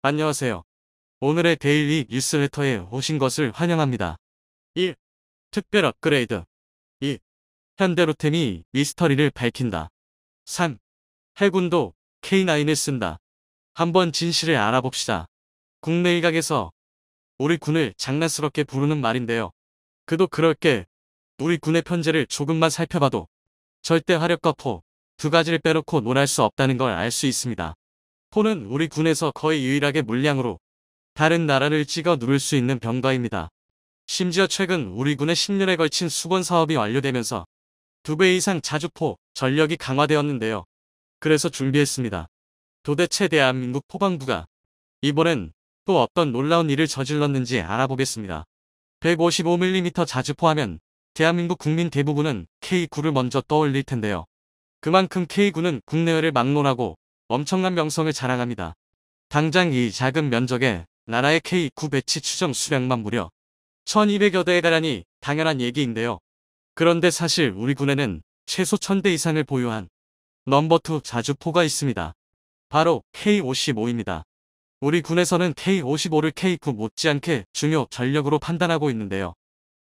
안녕하세요. 오늘의 데일리 뉴스레터에 오신 것을 환영합니다. 1. 특별 업그레이드. 2. 현대로템이 미스터리를 밝힌다. 3. 해군도 K9을 쓴다. 한번 진실을 알아봅시다. 국내 일각에서 우리 군을 장난스럽게 부르는 말인데요. 그도 그럴 게 우리 군의 편제를 조금만 살펴봐도 절대 화력과 포, 두 가지를 빼놓고 논할 수 없다는 걸 알 수 있습니다. 포는 우리 군에서 거의 유일하게 물량으로 다른 나라를 찍어 누를 수 있는 병가입니다. 심지어 최근 우리 군의 10년에 걸친 수건 사업이 완료되면서 2배 이상 자주포 전력이 강화되었는데요. 그래서 준비했습니다. 도대체 대한민국 포방부가 이번엔 또 어떤 놀라운 일을 저질렀는지 알아보겠습니다. 155mm 자주포 하면 대한민국 국민 대부분은 K9를 먼저 떠올릴 텐데요. 그만큼 K9는 국내외를 막론하고 엄청난 명성을 자랑합니다. 당장 이 작은 면적에 나라의 K9 배치 추정 수량만 무려 1200여 대에 달하니 당연한 얘기인데요. 그런데 사실 우리 군에는 최소 1000대 이상을 보유한 넘버2 자주포가 있습니다. 바로 K55입니다. 우리 군에서는 K55를 K9 못지않게 중요 전력으로 판단하고 있는데요.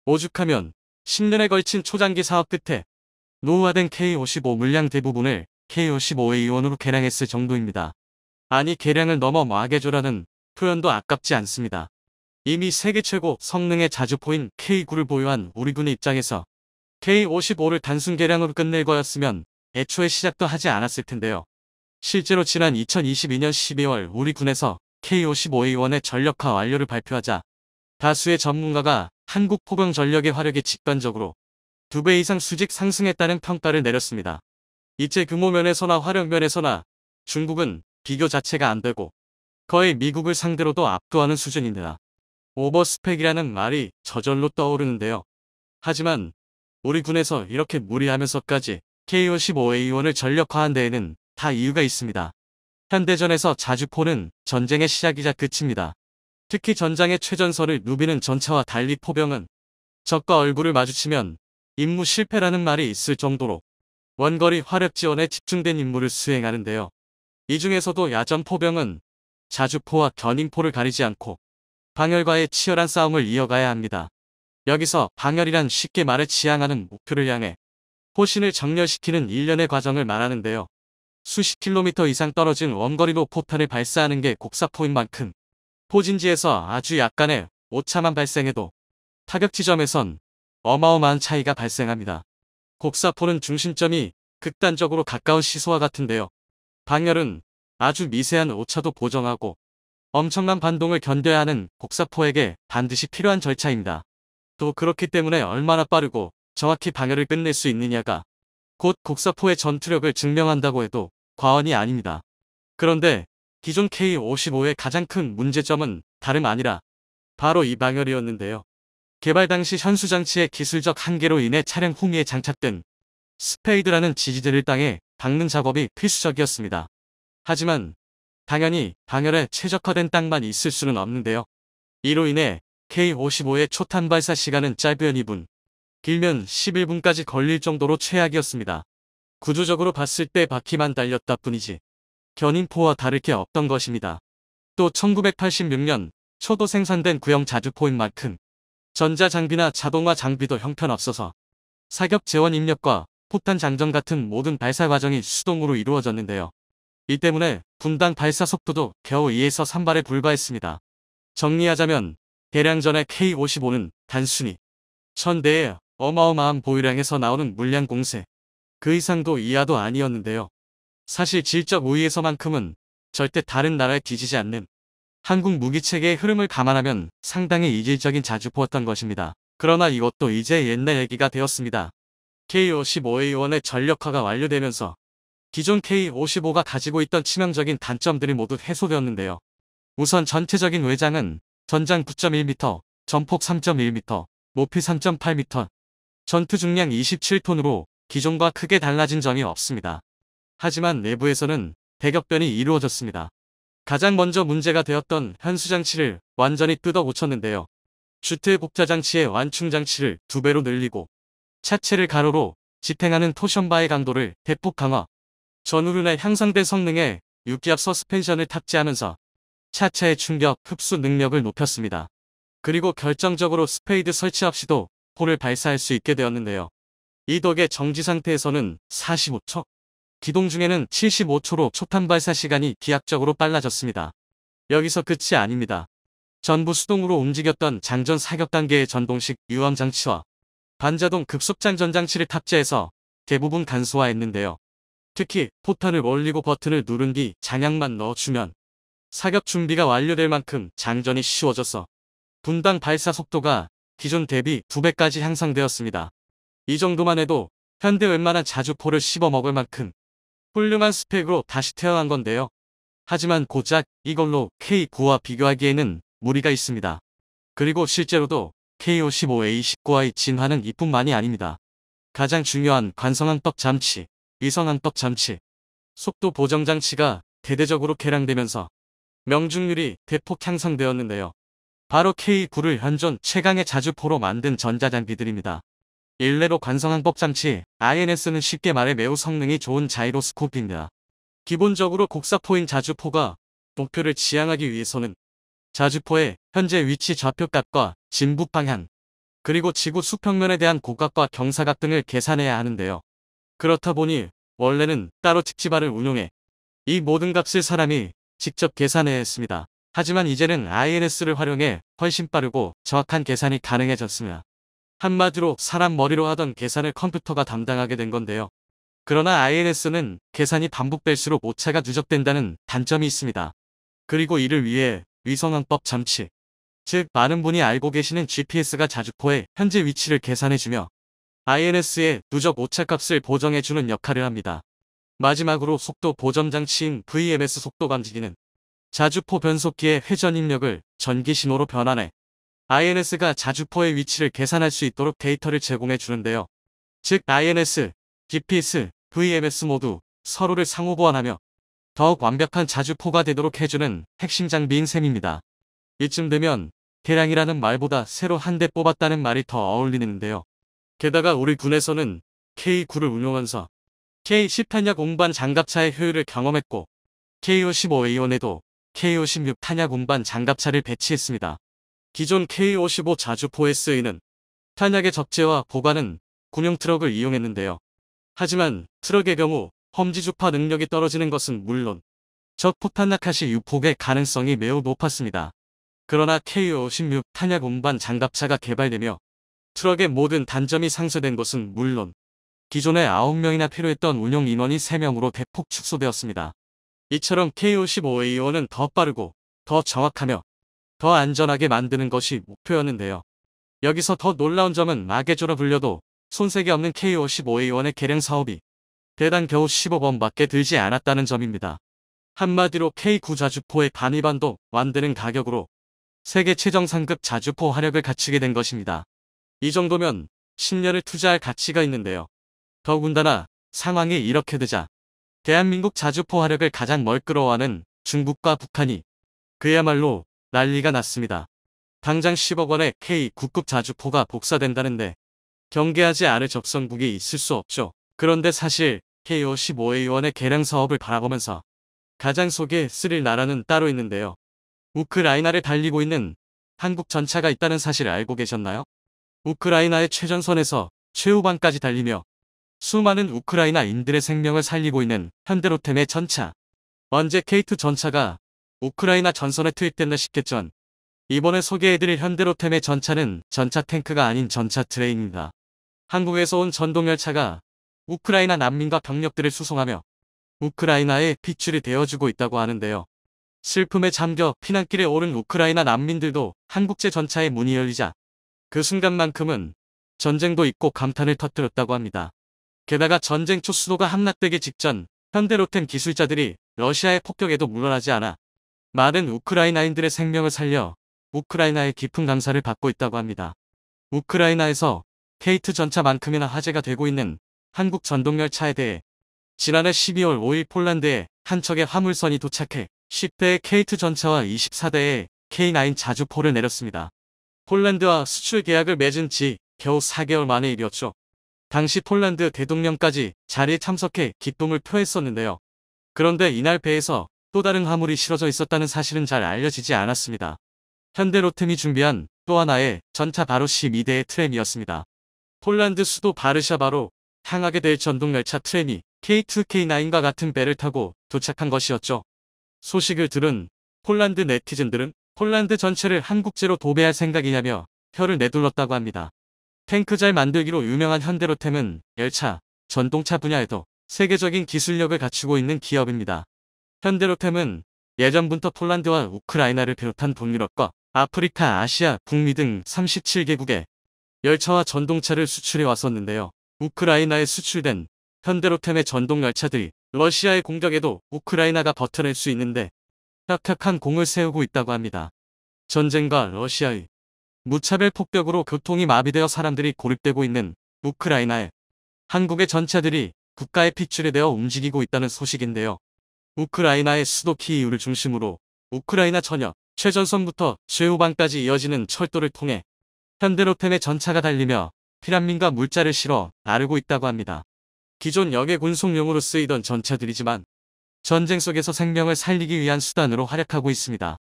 오죽하면 10년에 걸친 초장기 사업 끝에 노후화된 K55 물량 대부분을 K55A1으로 개량했을 정도입니다. 아니 개량을 넘어 마개조라는 표현도 아깝지 않습니다. 이미 세계 최고 성능의 자주포인 K9를 보유한 우리 군의 입장에서 K55를 단순 개량으로 끝낼 거였으면 애초에 시작도 하지 않았을 텐데요. 실제로 지난 2022년 12월 우리 군에서 K55A1의 전력화 완료를 발표하자 다수의 전문가가 한국 포병 전력의 화력이 직관적으로 2배 이상 수직 상승했다는 평가를 내렸습니다. 이제 규모 면에서나 화력 면에서나 중국은 비교 자체가 안 되고 거의 미국을 상대로도 압도하는 수준입니다. 오버스펙이라는 말이 저절로 떠오르는데요. 하지만 우리 군에서 이렇게 무리하면서까지 K55A1을 전력화한 데에는 다 이유가 있습니다. 현대전에서 자주포는 전쟁의 시작이자 끝입니다. 특히 전장의 최전선을 누비는 전차와 달리 포병은 적과 얼굴을 마주치면 임무 실패라는 말이 있을 정도로 원거리 화력 지원에 집중된 임무를 수행하는데요. 이 중에서도 야전 포병은 자주포와 견인포를 가리지 않고 방열과의 치열한 싸움을 이어가야 합니다. 여기서 방열이란 쉽게 말해 지향하는 목표를 향해 포신을 정렬시키는 일련의 과정을 말하는데요. 수십 킬로미터 이상 떨어진 원거리로 포탄을 발사하는 게 곡사포인 만큼 포진지에서 아주 약간의 오차만 발생해도 타격 지점에선 어마어마한 차이가 발생합니다. 곡사포는 중심점이 극단적으로 가까운 시소와 같은데요. 방열은 아주 미세한 오차도 보정하고 엄청난 반동을 견뎌야 하는 곡사포에게 반드시 필요한 절차입니다. 또 그렇기 때문에 얼마나 빠르고 정확히 방열을 끝낼 수 있느냐가 곧 곡사포의 전투력을 증명한다고 해도 과언이 아닙니다. 그런데 기존 K55의 가장 큰 문제점은 다름 아니라 바로 이 방열이었는데요. 개발 당시 현수장치의 기술적 한계로 인해 차량 후미에 장착된 스페이드라는 지지대를 땅에 박는 작업이 필수적이었습니다. 하지만 당연히 방열에 최적화된 땅만 있을 수는 없는데요. 이로 인해 K55의 초탄 발사 시간은 짧으면 2분, 길면 11분까지 걸릴 정도로 최악이었습니다. 구조적으로 봤을 때 바퀴만 달렸다 뿐이지 견인포와 다를 게 없던 것입니다. 또 1986년 초도 생산된 구형 자주포인 만큼 전자장비나 자동화 장비도 형편없어서 사격 재원 입력과 포탄 장전 같은 모든 발사 과정이 수동으로 이루어졌는데요. 이 때문에 분당 발사 속도도 겨우 2에서 3발에 불과했습니다. 정리하자면 개량전의 K55는 단순히 1000대의 어마어마한 보유량에서 나오는 물량 공세, 그 이상도 이하도 아니었는데요. 사실 질적 우위에서만큼은 절대 다른 나라에 뒤지지 않는 한국 무기체계의 흐름을 감안하면 상당히 이질적인 자주포였던 것입니다. 그러나 이것도 이제 옛날 얘기가 되었습니다. K55A1의 전력화가 완료되면서 기존 K55가 가지고 있던 치명적인 단점들이 모두 해소되었는데요. 우선 전체적인 외장은 전장 9.1m, 전폭 3.1m, 높이 3.8m, 전투 중량 27톤으로 기존과 크게 달라진 점이 없습니다. 하지만 내부에서는 대격변이 이루어졌습니다. 가장 먼저 문제가 되었던 현수장치를 완전히 뜯어 고쳤는데요. 주택 복자장치의 완충장치를 2배로 늘리고 차체를 가로로 지탱하는 토션바의 강도를 대폭 강화, 전후륜에 향상된 성능의 유기압 서스펜션을 탑재하면서 차체의 충격 흡수 능력을 높였습니다. 그리고 결정적으로 스페이드 설치 없이도 포를 발사할 수 있게 되었는데요. 이 덕에 정지 상태에서는 45초, 기동 중에는 75초로 초탄 발사 시간이 기하학적으로 빨라졌습니다. 여기서 끝이 아닙니다. 전부 수동으로 움직였던 장전 사격 단계의 전동식 유압 장치와 반자동 급속장전 장치를 탑재해서 대부분 간소화했는데요. 특히 포탄을 올리고 버튼을 누른 뒤 장약만 넣어주면 사격 준비가 완료될 만큼 장전이 쉬워져서 분당 발사 속도가 기존 대비 2배까지 향상되었습니다. 이 정도만 해도 현대 웬만한 자주포를 씹어먹을 만큼 훌륭한 스펙으로 다시 태어난 건데요. 하지만 고작 이걸로 K9와 비교하기에는 무리가 있습니다. 그리고 실제로도 K55A19와의 진화는 이뿐만이 아닙니다. 가장 중요한 관성항법 장치, 위성항법 장치, 속도 보정 장치가 대대적으로 개량되면서 명중률이 대폭 향상되었는데요. 바로 K9를 현존 최강의 자주포로 만든 전자장비들입니다. 일례로 관성항법 장치 INS는 쉽게 말해 매우 성능이 좋은 자이로스코프입니다. 기본적으로 곡사포인 자주포가 목표를 지향하기 위해서는 자주포의 현재 위치 좌표값과 진북 방향, 그리고 지구 수평면에 대한 고각과 경사각 등을 계산해야 하는데요. 그렇다 보니 원래는 따로 측지발을 운용해 이 모든 값을 사람이 직접 계산해야 했습니다. 하지만 이제는 INS를 활용해 훨씬 빠르고 정확한 계산이 가능해졌습니다. 한마디로 사람 머리로 하던 계산을 컴퓨터가 담당하게 된 건데요. 그러나 INS는 계산이 반복될수록 오차가 누적된다는 단점이 있습니다. 그리고 이를 위해 위성항법 장치, 즉 많은 분이 알고 계시는 GPS가 자주포의 현재 위치를 계산해주며 INS의 누적 오차값을 보정해주는 역할을 합니다. 마지막으로 속도 보정 장치인 VMS 속도 감지기는 자주포 변속기의 회전 입력을 전기 신호로 변환해 INS가 자주포의 위치를 계산할 수 있도록 데이터를 제공해 주는데요. 즉 INS, GPS, VMS 모두 서로를 상호 보완하며 더욱 완벽한 자주포가 되도록 해주는 핵심 장비인 셈입니다. 이쯤 되면 개량이라는 말보다 새로 한 대 뽑았다는 말이 더 어울리는데요. 게다가 우리 군에서는 K9를 운용하면서 K10 탄약 운반 장갑차의 효율을 경험했고 K55A1에도 K56 탄약 운반 장갑차를 배치했습니다. 기존 K55 자주포에 쓰이는 탄약의 적재와 보관은 군용 트럭을 이용했는데요. 하지만 트럭의 경우 험지 주파 능력이 떨어지는 것은 물론 적 포탄 낙하시 유폭의 가능성이 매우 높았습니다. 그러나 K56 탄약 운반 장갑차가 개발되며 트럭의 모든 단점이 상쇄된 것은 물론 기존에 9명이나 필요했던 운용 인원이 3명으로 대폭 축소되었습니다. 이처럼 K55A1은 더 빠르고 더 정확하며 더 안전하게 만드는 것이 목표였는데요. 여기서 더 놀라운 점은 마개조라 불려도 손색이 없는 K55A1의 개량 사업이 대단 겨우 15번밖에 들지 않았다는 점입니다. 한마디로 K9 자주포의 반위반도 만드는 가격으로 세계 최정 상급 자주포 화력을 갖추게 된 것입니다. 이 정도면 10년을 투자할 가치가 있는데요. 더군다나 상황이 이렇게 되자 대한민국 자주포 화력을 가장 멀끄러워하는 중국과 북한이 그야말로 난리가 났습니다. 당장 10억 원의 K9급 자주포가 복사된다는데 경계하지 않을 적성국이 있을 수 없죠. 그런데 사실 K55A1의 개량 사업을 바라보면서 가장 속에 쓰릴 나라는 따로 있는데요. 우크라이나를 달리고 있는 한국 전차가 있다는 사실을 알고 계셨나요? 우크라이나의 최전선에서 최후방까지 달리며 수많은 우크라이나인들의 생명을 살리고 있는 현대로템의 전차. 언제 K2 전차가 우크라이나 전선에 투입됐나 싶겠죠. 이번에 소개해드릴 현대로템의 전차는 전차 탱크가 아닌 전차 트레인입니다. 한국에서 온 전동열차가 우크라이나 난민과 병력들을 수송하며 우크라이나의 핏줄이 되어주고 있다고 하는데요. 슬픔에 잠겨 피난길에 오른 우크라이나 난민들도 한국제 전차의 문이 열리자 그 순간만큼은 전쟁도 잊고 감탄을 터뜨렸다고 합니다. 게다가 전쟁 초 수도가 함락되기 직전 현대로템 기술자들이 러시아의 폭격에도 물러나지 않아 많은 우크라이나인들의 생명을 살려 우크라이나의 깊은 감사를 받고 있다고 합니다. 우크라이나에서 K2 전차만큼이나 화제가 되고 있는 한국 전동열차에 대해 지난해 12월 5일 폴란드에 한 척의 화물선이 도착해 10대의 K2 전차와 24대의 K9 자주포를 내렸습니다. 폴란드와 수출 계약을 맺은 지 겨우 4개월 만의 일이었죠. 당시 폴란드 대통령까지 자리에 참석해 기쁨을 표했었는데요. 그런데 이날 배에서 또 다른 화물이 실어져 있었다는 사실은 잘 알려지지 않았습니다. 현대로템이 준비한 또 하나의 전차 바로 C2대의 트램이었습니다. 폴란드 수도 바르샤바로 향하게 될 전동열차 트램이 K2K9과 같은 배를 타고 도착한 것이었죠. 소식을 들은 폴란드 네티즌들은 폴란드 전체를 한국제로 도배할 생각이냐며 혀를 내둘렀다고 합니다. 탱크 잘 만들기로 유명한 현대로템은 열차, 전동차 분야에도 세계적인 기술력을 갖추고 있는 기업입니다. 현대로템은 예전부터 폴란드와 우크라이나를 비롯한 북유럽과 아프리카, 아시아, 북미 등 37개국에 열차와 전동차를 수출해 왔었는데요. 우크라이나에 수출된 현대로템의 전동열차들이 러시아의 공격에도 우크라이나가 버텨낼 수 있는데 혁혁한 공을 세우고 있다고 합니다. 전쟁과 러시아의 무차별 폭격으로 교통이 마비되어 사람들이 고립되고 있는 우크라이나에 한국의 전차들이 국가의 핏줄이 되어 움직이고 있다는 소식인데요. 우크라이나의 수도 키이우를 중심으로 우크라이나 전역 최전선부터 최후방까지 이어지는 철도를 통해 현대로템의 전차가 달리며 피난민과 물자를 실어 나르고 있다고 합니다. 기존 역의 군송용으로 쓰이던 전차들이지만 전쟁 속에서 생명을 살리기 위한 수단으로 활약하고 있습니다.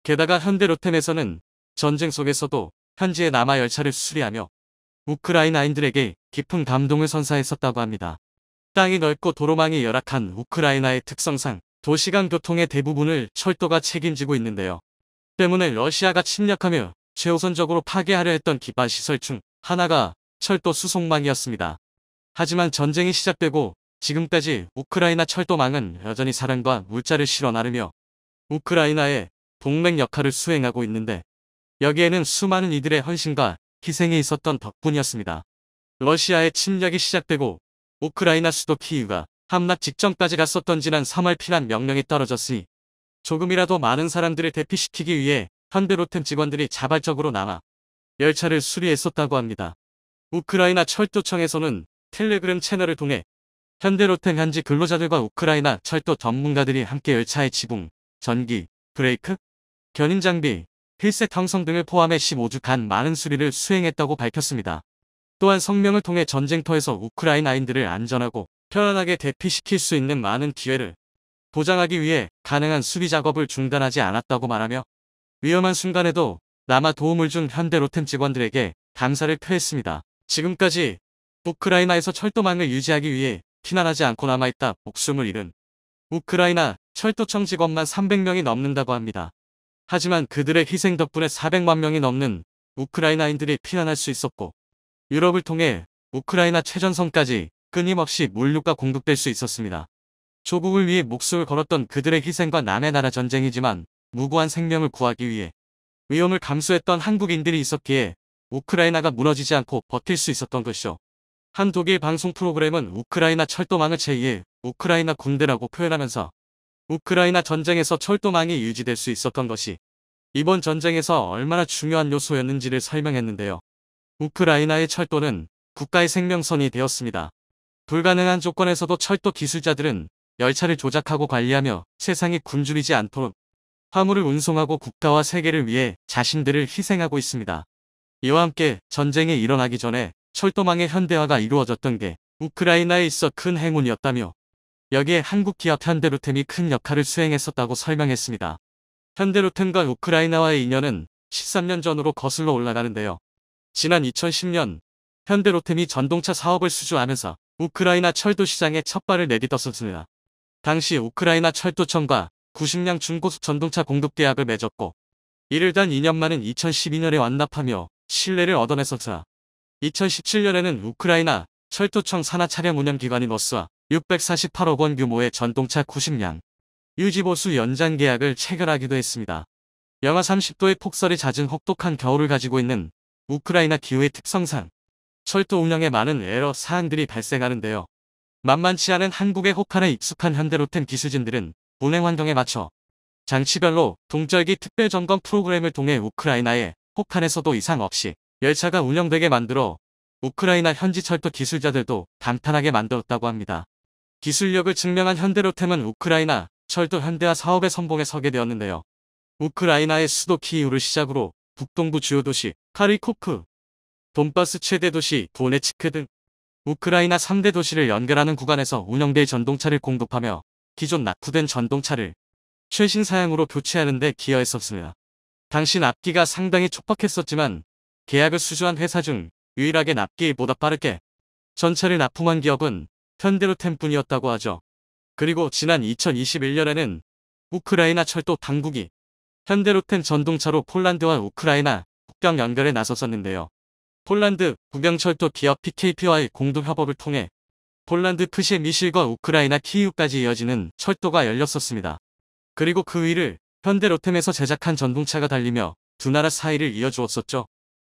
게다가 현대로템에서는 전쟁 속에서도 현지에 남아 열차를 수리하며 우크라이나인들에게 깊은 감동을 선사했었다고 합니다. 땅이 넓고 도로망이 열악한 우크라이나의 특성상 도시간 교통의 대부분을 철도가 책임지고 있는데요. 때문에 러시아가 침략하며 최우선적으로 파괴하려 했던 기반 시설 중 하나가 철도 수송망이었습니다. 하지만 전쟁이 시작되고 지금까지 우크라이나 철도망은 여전히 사람과 물자를 실어 나르며 우크라이나의 동맹 역할을 수행하고 있는데 여기에는 수많은 이들의 헌신과 희생이 있었던 덕분이었습니다. 러시아의 침략이 시작되고 우크라이나 수도 키이우가 함락 직전까지 갔었던 지난 3월 피난 명령이 떨어졌으니 조금이라도 많은 사람들을 대피시키기 위해 현대로템 직원들이 자발적으로 남아 열차를 수리했었다고 합니다. 우크라이나 철도청에서는 텔레그램 채널을 통해 현대로템 현지 근로자들과 우크라이나 철도 전문가들이 함께 열차의 지붕, 전기, 브레이크, 견인 장비, 필색 형성 등을 포함해 15주간 많은 수리를 수행했다고 밝혔습니다. 또한 성명을 통해 전쟁터에서 우크라이나인들을 안전하고 편안하게 대피시킬 수 있는 많은 기회를 보장하기 위해 가능한 수리 작업을 중단하지 않았다고 말하며 위험한 순간에도 남아 도움을 준 현대로템 직원들에게 감사를 표했습니다. 지금까지 우크라이나에서 철도망을 유지하기 위해 피난하지 않고 남아있다 목숨을 잃은 우크라이나 철도청 직원만 300명이 넘는다고 합니다. 하지만 그들의 희생 덕분에 400만 명이 넘는 우크라이나인들이 피난할 수 있었고 유럽을 통해 우크라이나 최전선까지 끊임없이 물류가 공급될 수 있었습니다. 조국을 위해 목숨을 걸었던 그들의 희생과 남의 나라 전쟁이지만 무고한 생명을 구하기 위해 위험을 감수했던 한국인들이 있었기에 우크라이나가 무너지지 않고 버틸 수 있었던 것이죠. 한 독일 방송 프로그램은 우크라이나 철도망을 제2의 우크라이나 군대라고 표현하면서 우크라이나 전쟁에서 철도망이 유지될 수 있었던 것이 이번 전쟁에서 얼마나 중요한 요소였는지를 설명했는데요. 우크라이나의 철도는 국가의 생명선이 되었습니다. 불가능한 조건에서도 철도 기술자들은 열차를 조작하고 관리하며 세상이 굶주리지 않도록 화물을 운송하고 국가와 세계를 위해 자신들을 희생하고 있습니다. 이와 함께 전쟁이 일어나기 전에 철도망의 현대화가 이루어졌던 게 우크라이나에 있어 큰 행운이었다며 여기에 한국 기업 현대로템이 큰 역할을 수행했었다고 설명했습니다. 현대로템과 우크라이나와의 인연은 13년 전으로 거슬러 올라가는데요. 지난 2010년 현대로템이 전동차 사업을 수주하면서 우크라이나 철도 시장에 첫 발을 내딛었습니다. 당시 우크라이나 철도청과 90량 중고속 전동차 공급 계약을 맺었고 이를 단 2년 만인 2012년에 완납하며 신뢰를 얻어냈었으나 2017년에는 우크라이나 철도청 산하 차량 운영기관인 워스와 648억 원 규모의 전동차 90량 유지보수 연장 계약을 체결하기도 했습니다. 영하 30도의 폭설이 잦은 혹독한 겨울을 가지고 있는 우크라이나 기후의 특성상 철도 운영에 많은 에러 사항들이 발생하는데요. 만만치 않은 한국의 혹한에 익숙한 현대로템 기술진들은 운행 환경에 맞춰 장치별로 동절기 특별 점검 프로그램을 통해 우크라이나의 혹한에서도 이상 없이 열차가 운영되게 만들어 우크라이나 현지 철도 기술자들도 감탄하게 만들었다고 합니다. 기술력을 증명한 현대로템은 우크라이나 철도 현대화 사업의 선봉에 서게 되었는데요. 우크라이나의 수도 키이우를 시작으로 북동부 주요 도시 카리코프, 돈바스 최대 도시 도네츠크 등 우크라이나 3대 도시를 연결하는 구간에서 운영될 전동차를 공급하며 기존 낙후된 전동차를 최신 사양으로 교체하는 데 기여했었습니다. 당시 납기가 상당히 촉박했었지만 계약을 수주한 회사 중 유일하게 납기보다 빠르게 전차를 납품한 기업은 현대로템뿐이었다고 하죠. 그리고 지난 2021년에는 우크라이나 철도 당국이 현대로템 전동차로 폴란드와 우크라이나 국경 연결에 나섰었는데요. 폴란드 국영철도 기업 PKP와의 공동 협업을 통해 폴란드 프시미실과 우크라이나 키이우까지 이어지는 철도가 열렸었습니다. 그리고 그 위를 현대로템에서 제작한 전동차가 달리며 두 나라 사이를 이어주었었죠.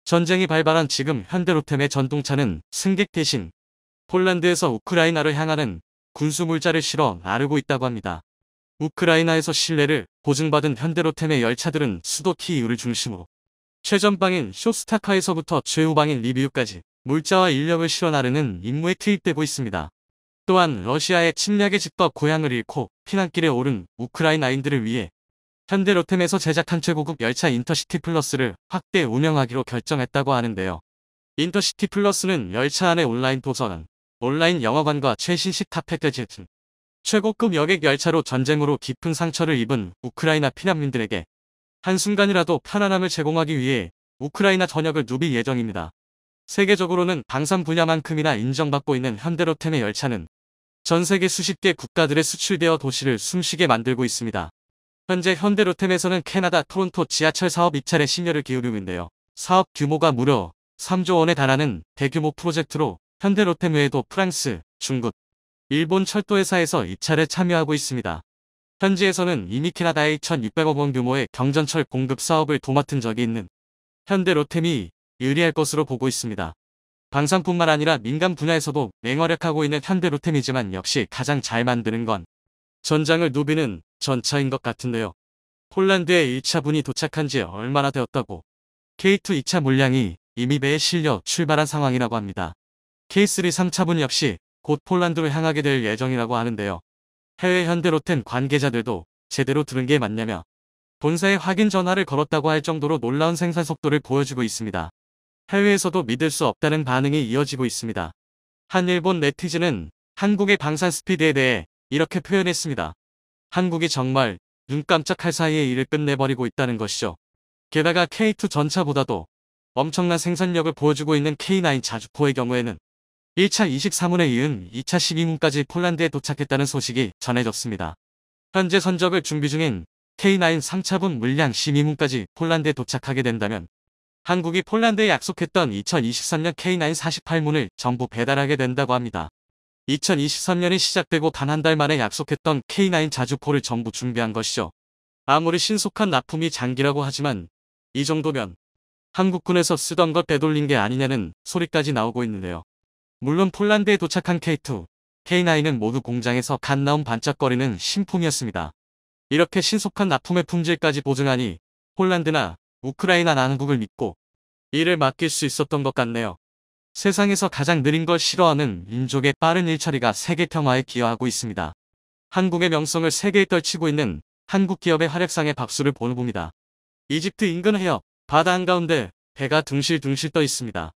전쟁이 발발한 지금 현대로템의 전동차는 승객 대신 폴란드에서 우크라이나로 향하는 군수물자를 실어 나르고 있다고 합니다. 우크라이나에서 신뢰를 보증받은 현대로템의 열차들은 수도 키이우를 중심으로 최전방인 쇼스타카에서부터 최후방인 리비우까지 물자와 인력을 실어 나르는 임무에 투입되고 있습니다. 또한 러시아의 침략에 직접 고향을 잃고 피난길에 오른 우크라이나인들을 위해 현대로템에서 제작한 최고급 열차 인터시티 플러스를 확대 운영하기로 결정했다고 하는데요. 인터시티 플러스는 열차 안에 온라인 도서관, 온라인 영화관과 최신 식탁 패키지 등 최고급 여객 열차로 전쟁으로 깊은 상처를 입은 우크라이나 피난민들에게 한순간이라도 편안함을 제공하기 위해 우크라이나 전역을 누빌 예정입니다. 세계적으로는 방산 분야만큼이나 인정받고 있는 현대로템의 열차는 전 세계 수십 개 국가들에 수출되어 도시를 숨쉬게 만들고 있습니다. 현재 현대로템에서는 캐나다 토론토 지하철 사업 입찰에 심혈을 기울이고 있는데요. 사업 규모가 무려 3조 원에 달하는 대규모 프로젝트로 현대로템 외에도 프랑스, 중국, 일본 철도회사에서 입찰에 참여하고 있습니다. 현지에서는 이미 캐나다의 1,600억 원 규모의 경전철 공급 사업을 도맡은 적이 있는 현대로템이 유리할 것으로 보고 있습니다. 방산뿐만 아니라 민간 분야에서도 맹활약하고 있는 현대로템이지만 역시 가장 잘 만드는 건 전장을 누비는 전차인 것 같은데요. 폴란드에 1차분이 도착한 지 얼마나 되었다고 K2 2차 물량이 이미 배에 실려 출발한 상황이라고 합니다. K3 3차분 역시 곧 폴란드로 향하게 될 예정이라고 하는데요. 해외 현대로템 관계자들도 제대로 들은 게 맞냐며 본사에 확인 전화를 걸었다고 할 정도로 놀라운 생산 속도를 보여주고 있습니다. 해외에서도 믿을 수 없다는 반응이 이어지고 있습니다. 한 일본 네티즌은 한국의 방산 스피드에 대해 이렇게 표현했습니다. 한국이 정말 눈 깜짝할 사이에 일을 끝내버리고 있다는 것이죠. 게다가 K2 전차보다도 엄청난 생산력을 보여주고 있는 K9 자주포의 경우에는 1차 23문에 이은 2차 12문까지 폴란드에 도착했다는 소식이 전해졌습니다. 현재 선적을 준비 중인 K9 3차분 물량 12문까지 폴란드에 도착하게 된다면 한국이 폴란드에 약속했던 2023년 K9 48문을 전부 배달하게 된다고 합니다. 2023년이 시작되고 단 한 달 만에 약속했던 K9 자주포를 전부 준비한 것이죠. 아무리 신속한 납품이 장기라고 하지만 이 정도면 한국군에서 쓰던 걸 되돌린 게 아니냐는 소리까지 나오고 있는데요. 물론 폴란드에 도착한 K2, K9은 모두 공장에서 갓 나온 반짝거리는 신품이었습니다. 이렇게 신속한 납품의 품질까지 보증하니 폴란드나 우크라이나 난국을 믿고 일을 맡길 수 있었던 것 같네요. 세상에서 가장 느린 걸 싫어하는 민족의 빠른 일처리가 세계 평화에 기여하고 있습니다. 한국의 명성을 세계에 떨치고 있는 한국 기업의 활약상에 박수를 보내봅니다. 이집트 인근 해협, 바다 한가운데 배가 둥실둥실 떠 있습니다.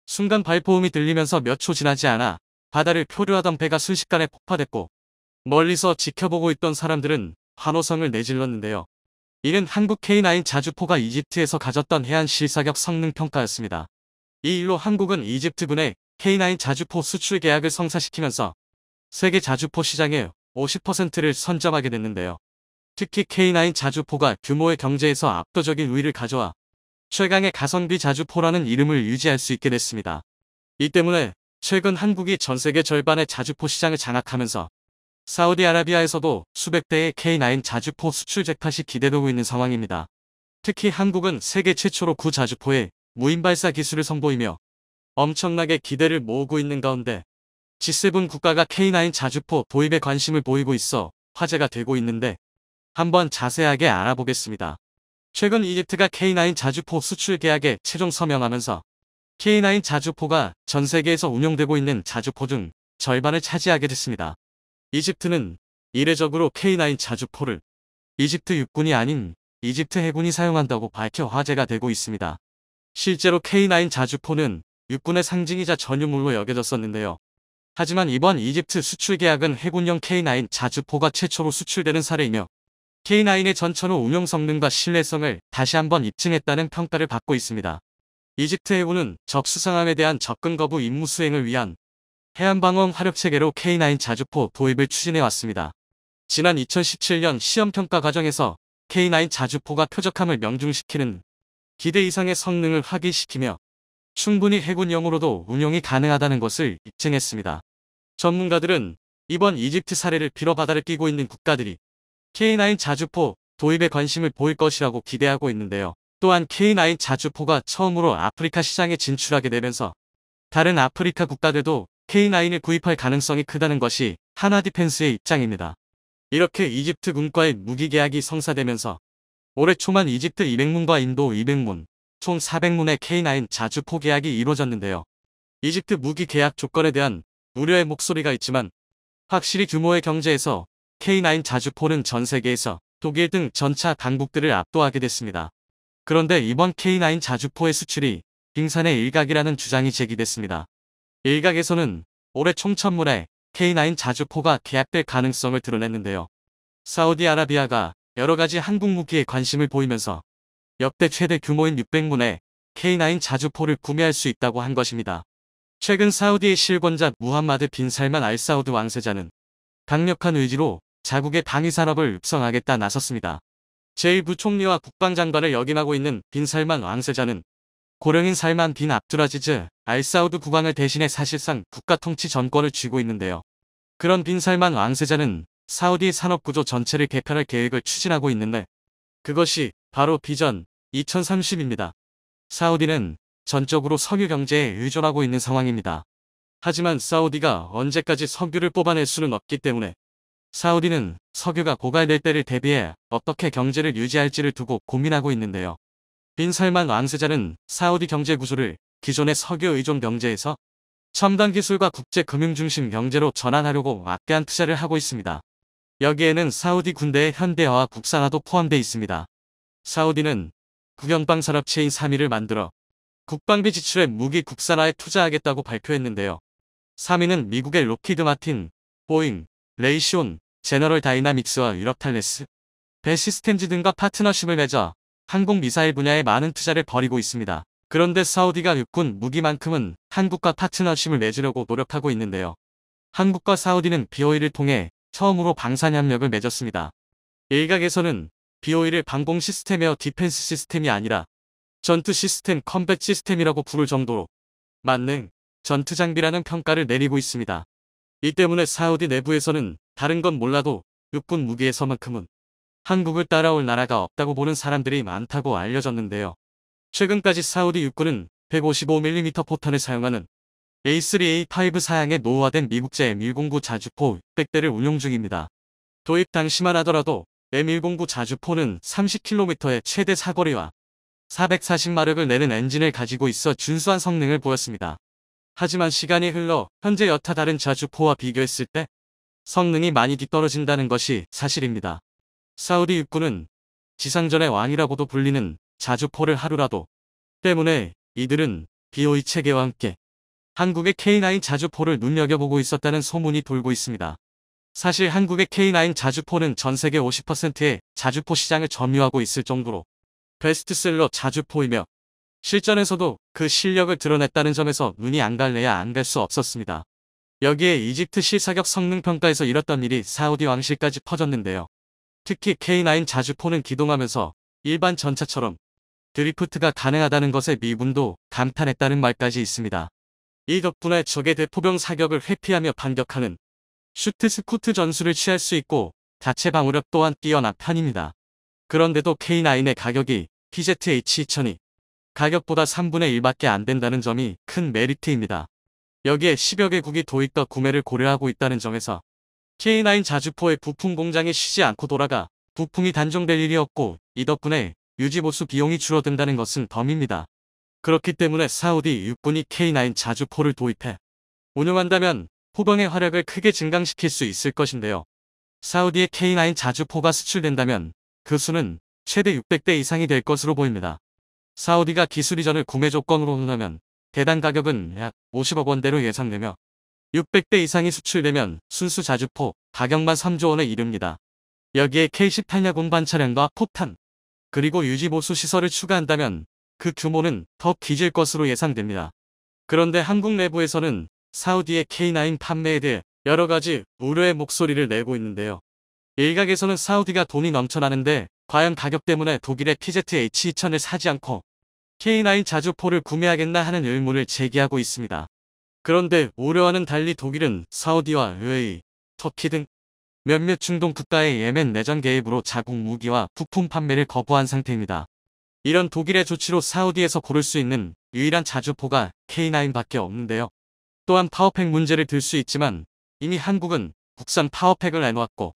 순간 발포음이 들리면서 몇 초 지나지 않아 바다를 표류하던 배가 순식간에 폭파됐고 멀리서 지켜보고 있던 사람들은 환호성을 내질렀는데요. 이는 한국 K9 자주포가 이집트에서 가졌던 해안 실사격 성능 평가였습니다. 이 일로 한국은 이집트군의 K9 자주포 수출 계약을 성사시키면서 세계 자주포 시장의 50%를 선점하게 됐는데요. 특히 K9 자주포가 규모의 경제에서 압도적인 우위를 가져와 최강의 가성비 자주포라는 이름을 유지할 수 있게 됐습니다. 이 때문에 최근 한국이 전세계 절반의 자주포 시장을 장악하면서 사우디아라비아에서도 수백 대의 K9 자주포 수출 잭팟이 기대되고 있는 상황입니다. 특히 한국은 세계 최초로 구자주포의 무인 발사 기술을 선보이며 엄청나게 기대를 모으고 있는 가운데 G7 국가가 K9 자주포 도입에 관심을 보이고 있어 화제가 되고 있는데 한번 자세하게 알아보겠습니다. 최근 이집트가 K9 자주포 수출 계약에 최종 서명하면서 K9 자주포가 전 세계에서 운용되고 있는 자주포 중 절반을 차지하게 됐습니다. 이집트는 이례적으로 K9 자주포를 이집트 육군이 아닌 이집트 해군이 사용한다고 밝혀 화제가 되고 있습니다. 실제로 K9 자주포는 육군의 상징이자 전유물로 여겨졌었는데요. 하지만 이번 이집트 수출 계약은 해군용 K9 자주포가 최초로 수출되는 사례이며 K9의 전천후 운용 성능과 신뢰성을 다시 한번 입증했다는 평가를 받고 있습니다. 이집트 해군은 적수상함에 대한 접근 거부 임무 수행을 위한 해안방어 화력 체계로 K9 자주포 도입을 추진해 왔습니다. 지난 2017년 시험평가 과정에서 K9 자주포가 표적함을 명중시키는 기대 이상의 성능을 확인시키며 충분히 해군용으로도 운용이 가능하다는 것을 입증했습니다. 전문가들은 이번 이집트 사례를 빌어 바다를 끼고 있는 국가들이 K9 자주포 도입에 관심을 보일 것이라고 기대하고 있는데요. 또한 K9 자주포가 처음으로 아프리카 시장에 진출하게 되면서 다른 아프리카 국가들도 K9을 구입할 가능성이 크다는 것이 하나디펜스의 입장입니다. 이렇게 이집트 군과의 무기 계약이 성사되면서 올해 초만 이집트 200문과 인도 200문, 총 400문의 K9 자주포 계약이 이루어졌는데요. 이집트 무기 계약 조건에 대한 우려의 목소리가 있지만 확실히 규모의 경제에서 K9 자주포는 전 세계에서 독일 등 전차 강국들을 압도하게 됐습니다. 그런데 이번 K9 자주포의 수출이 빙산의 일각이라는 주장이 제기됐습니다. 일각에서는 올해 총 1000문의 K9 자주포가 계약될 가능성을 드러냈는데요. 사우디아라비아가 여러가지 한국 무기에 관심을 보이면서 역대 최대 규모인 600문의 K9 자주포를 구매할 수 있다고 한 것입니다. 최근 사우디의 실권자 무함마드 빈 살만 알 사우드 왕세자는 강력한 의지로 자국의 방위산업을 육성하겠다 나섰습니다. 제1부총리와 국방장관을 역임하고 있는 빈 살만 왕세자는 고령인 살만 빈 압두라지즈 알 사우드 국왕을 대신해 사실상 국가 통치 전권을 쥐고 있는데요. 그런 빈 살만 왕세자는 사우디 산업구조 전체를 개편할 계획을 추진하고 있는데 그것이 바로 비전 2030입니다. 사우디는 전적으로 석유 경제에 의존하고 있는 상황입니다. 하지만 사우디가 언제까지 석유를 뽑아낼 수는 없기 때문에 사우디는 석유가 고갈될 때를 대비해 어떻게 경제를 유지할지를 두고 고민하고 있는데요. 빈 살만 왕세자는 사우디 경제 구조를 기존의 석유 의존 경제에서 첨단 기술과 국제 금융 중심 경제로 전환하려고 막대한 투자를 하고 있습니다. 여기에는 사우디 군대의 현대화와 국산화도 포함되어 있습니다. 사우디는 국영방 산업체인 3위를 만들어 국방비 지출에 무기 국산화에 투자하겠다고 발표했는데요. 3위는 미국의 록히드 마틴, 보잉, 레이시온, 제너럴 다이나믹스와 유럽 탈레스, 배 시스템즈 등과 파트너십을 맺어 항공 미사일 분야에 많은 투자를 벌이고 있습니다. 그런데 사우디가 육군 무기만큼은 한국과 파트너십을 맺으려고 노력하고 있는데요. 한국과 사우디는 BOE를 통해 처음으로 방산협력을 맺었습니다. 일각에서는 BOE를 방공 시스템이어 디펜스 시스템이 아니라 전투 시스템 컴뱃 시스템이라고 부를 정도로 만능 전투 장비라는 평가를 내리고 있습니다. 이 때문에 사우디 내부에서는 다른 건 몰라도 육군 무기에서만큼은 한국을 따라올 나라가 없다고 보는 사람들이 많다고 알려졌는데요. 최근까지 사우디 육군은 155mm 포탄을 사용하는 A3A5 사양의 노후화된 미국제 M109 자주포 600대를 운용 중입니다. 도입 당시만 하더라도 M109 자주포는 30km의 최대 사거리와 440마력을 내는 엔진을 가지고 있어 준수한 성능을 보였습니다. 하지만 시간이 흘러 현재 여타 다른 자주포와 비교했을 때 성능이 많이 뒤떨어진다는 것이 사실입니다. 사우디 육군은 지상전의 왕이라고도 불리는 자주포를 하루라도 때문에 이들은 BOE 체계와 함께 한국의 K9 자주포를 눈여겨보고 있었다는 소문이 돌고 있습니다. 사실 한국의 K9 자주포는 전세계 50%의 자주포 시장을 점유하고 있을 정도로 베스트셀러 자주포이며 실전에서도 그 실력을 드러냈다는 점에서 눈이 안 갈래야 안 갈 수 없었습니다. 여기에 이집트 시사격 성능평가에서 이랬던 일이 사우디 왕실까지 퍼졌는데요. 특히 K9 자주포는 기동하면서 일반 전차처럼 드리프트가 가능하다는 것에 미군도 감탄했다는 말까지 있습니다. 이 덕분에 적의 대포병 사격을 회피하며 반격하는 슈트 스쿠트 전술을 취할 수 있고 자체 방어력 또한 뛰어난 편입니다. 그런데도 K9의 가격이 PZH-2000이 가격보다 3분의 1밖에 안 된다는 점이 큰 메리트입니다. 여기에 10여 개국이 도입과 구매를 고려하고 있다는 점에서 K9 자주포의 부품 공장이 쉬지 않고 돌아가 부품이 단종될 일이 없고 이 덕분에 유지보수 비용이 줄어든다는 것은 덤입니다. 그렇기 때문에 사우디 육군이 K9 자주포를 도입해 운용한다면 포병의 화력을 크게 증강시킬 수 있을 것인데요. 사우디의 K9 자주포가 수출된다면 그 수는 최대 600대 이상이 될 것으로 보입니다. 사우디가 기술 이전을 구매 조건으로 한다면 대당 가격은 약 50억 원대로 예상되며 600대 이상이 수출되면 순수 자주포 가격만 3조 원에 이릅니다. 여기에 K-18 야공 차량과 폭탄, 그리고 유지보수 시설을 추가한다면 그 규모는 더 커질 것으로 예상됩니다. 그런데 한국 내부에서는 사우디의 K9 판매에 대해 여러 가지 우려의 목소리를 내고 있는데요. 일각에서는 사우디가 돈이 넘쳐나는데 과연 가격 때문에 독일의 PZH-2000을 사지 않고 K9 자주포를 구매하겠나 하는 의문을 제기하고 있습니다. 그런데 우려와는 달리 독일은 사우디와 UAE, 터키 등 몇몇 중동 국가의 예멘 내전 개입으로 자국 무기와 부품 판매를 거부한 상태입니다. 이런 독일의 조치로 사우디에서 고를 수 있는 유일한 자주포가 K9밖에 없는데요. 또한 파워팩 문제를 들 수 있지만 이미 한국은 국산 파워팩을 내놓았고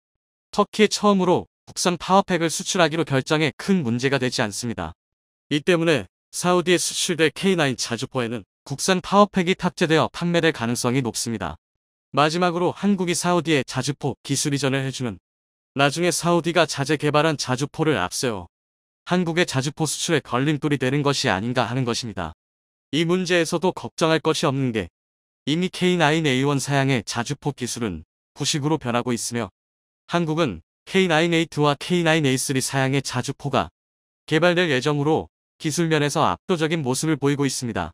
터키에 처음으로 국산 파워팩을 수출하기로 결정해 큰 문제가 되지 않습니다. 이 때문에 사우디에 수출될 K9 자주포에는 국산 파워팩이 탑재되어 판매될 가능성이 높습니다. 마지막으로 한국이 사우디에 자주포 기술 이전을 해주면 나중에 사우디가 자재 개발한 자주포를 앞세워 한국의 자주포 수출에 걸림돌이 되는 것이 아닌가 하는 것입니다. 이 문제에서도 걱정할 것이 없는 게 이미 K9A1 사양의 자주포 기술은 구식으로 변하고 있으며 한국은 K9A2와 K9A3 사양의 자주포가 개발될 예정으로 기술 면에서 압도적인 모습을 보이고 있습니다.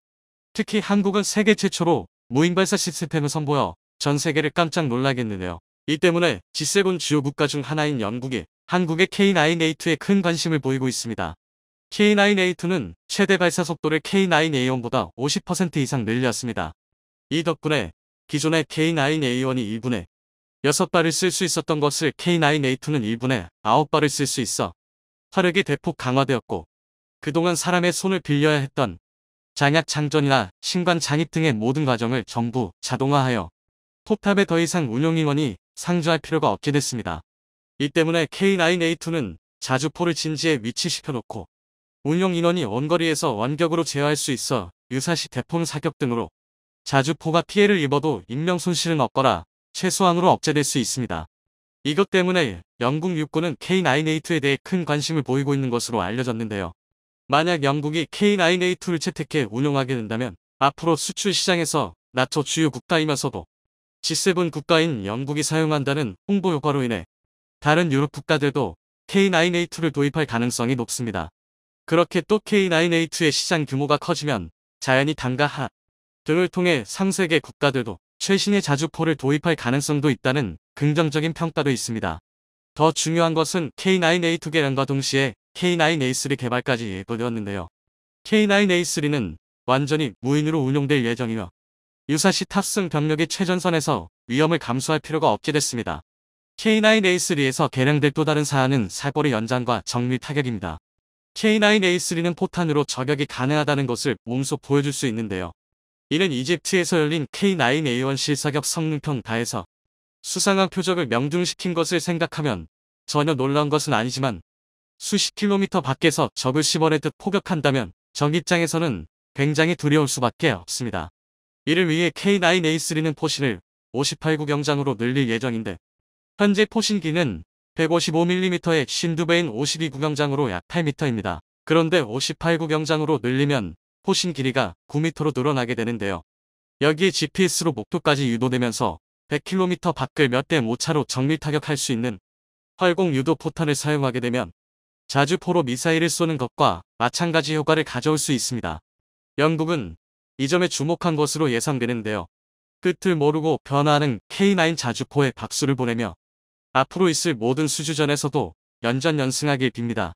특히 한국은 세계 최초로 무인 발사 시스템을 선보여 전 세계를 깜짝 놀라겠는데요. 이 때문에 G7 주요 국가 중 하나인 영국이 한국의 K9A2에 큰 관심을 보이고 있습니다. K9A2는 최대 발사 속도를 K9A1보다 50% 이상 늘렸습니다. 이 덕분에 기존의 K9A1이 1분에 6발을 쓸 수 있었던 것을 K9A2는 1분에 9발을 쓸 수 있어 화력이 대폭 강화되었고 그동안 사람의 손을 빌려야 했던 장약 장전이나 신관 장입 등의 모든 과정을 전부 자동화하여 포탑에 더 이상 운용 인원이 상주할 필요가 없게 됐습니다. 이 때문에 K9A2는 자주포를 진지에 위치시켜놓고 운용 인원이 원거리에서 원격으로 제어할 수 있어 유사시 대포 사격 등으로 자주포가 피해를 입어도 인명 손실은 없거나 최소한으로 억제될 수 있습니다. 이것 때문에 영국 육군은 K9A2에 대해 큰 관심을 보이고 있는 것으로 알려졌는데요. 만약 영국이 K9A2를 채택해 운용하게 된다면 앞으로 수출 시장에서 나토 주요 국가이면서도 G7 국가인 영국이 사용한다는 홍보 효과로 인해 다른 유럽 국가들도 K9A2를 도입할 가능성이 높습니다. 그렇게 또 K9A2의 시장 규모가 커지면 자연히 단가 하 등을 통해 상세계 국가들도 최신의 자주포를 도입할 가능성도 있다는 긍정적인 평가도 있습니다. 더 중요한 것은 K9A2 개량과 동시에 K9A3 개발까지 예고되었는데요. K9A3는 완전히 무인으로 운용될 예정이며 유사시 탑승 병력이 최전선에서 위험을 감수할 필요가 없게 됐습니다. K9A3에서 개량될 또 다른 사안은 사거리 연장과 정밀 타격입니다. K9A3는 포탄으로 저격이 가능하다는 것을 몸소 보여줄 수 있는데요. 이는 이집트에서 열린 K9A1 실사격 성능평가에서 수상한 표적을 명중시킨 것을 생각하면 전혀 놀라운 것은 아니지만 수십 킬로미터 밖에서 적을 씹어내듯 포격한다면 적 입장에서는 굉장히 두려울 수밖에 없습니다. 이를 위해 K9A3는 포신을 58구 경장으로 늘릴 예정인데 현재 포신기는 155mm의 신두베인 52구 경장으로 약 8m입니다. 그런데 58구 경장으로 늘리면 포신 길이가 9m로 늘어나게 되는데요. 여기에 GPS로 목표까지 유도되면서 100km 밖을 몇 대 못 차로 정밀 타격할 수 있는 활공 유도 포탄을 사용하게 되면 자주포로 미사일을 쏘는 것과 마찬가지 효과를 가져올 수 있습니다. 영국은 이 점에 주목한 것으로 예상되는데요. 끝을 모르고 변화하는 K9 자주포에 박수를 보내며 앞으로 있을 모든 수주전에서도 연전연승하길 빕니다.